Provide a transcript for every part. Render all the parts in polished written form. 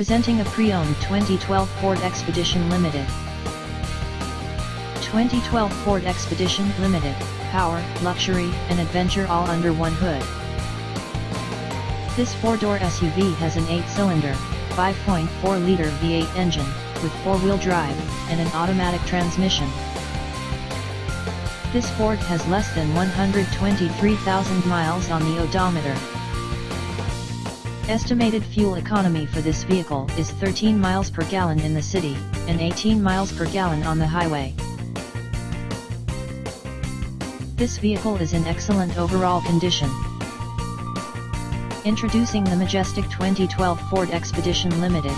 Presenting a pre-owned 2012 Ford Expedition Limited. 2012 Ford Expedition Limited, power, luxury, and adventure all under one hood. This four-door SUV has an 8-cylinder, 5.4-liter V8 engine, with four-wheel drive, and an automatic transmission. This Ford has less than 123,000 miles on the odometer. Estimated fuel economy for this vehicle is 13 miles per gallon in the city, and 18 miles per gallon on the highway. This vehicle is in excellent overall condition. Introducing the majestic 2012 Ford Expedition Limited.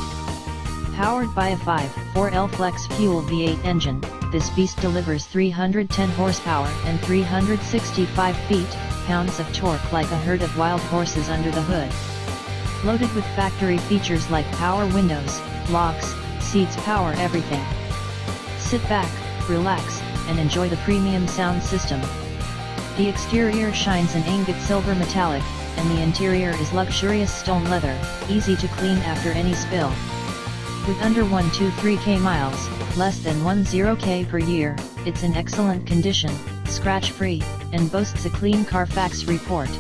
Powered by a 5.4L flex fuel V8 engine, this beast delivers 310 horsepower and 365 feet-pounds of torque like a herd of wild horses under the hood. Loaded with factory features like power windows, locks, seats, power everything. Sit back, relax, and enjoy the premium sound system. The exterior shines in Ingot Silver Metallic, and the interior is luxurious stone leather, easy to clean after any spill. With under 123k miles, less than 10k per year, it's in excellent condition, scratch-free, and boasts a clean Carfax report.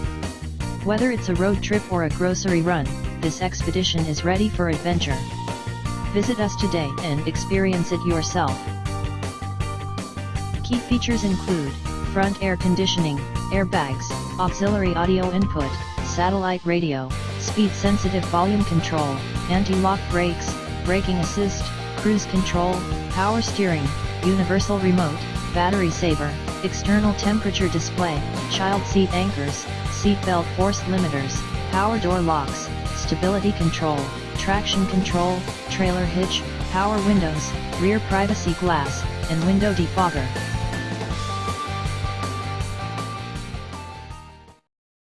Whether it's a road trip or a grocery run, this Expedition is ready for adventure. Visit us today and experience it yourself. Key features include front air conditioning, airbags, auxiliary audio input, satellite radio, speed-sensitive volume control, anti-lock brakes, braking assist, cruise control, power steering, universal remote, battery saver, external temperature display, child seat anchors, seat belt force limiters, power door locks, stability control, traction control, trailer hitch, power windows, rear privacy glass, and window defogger.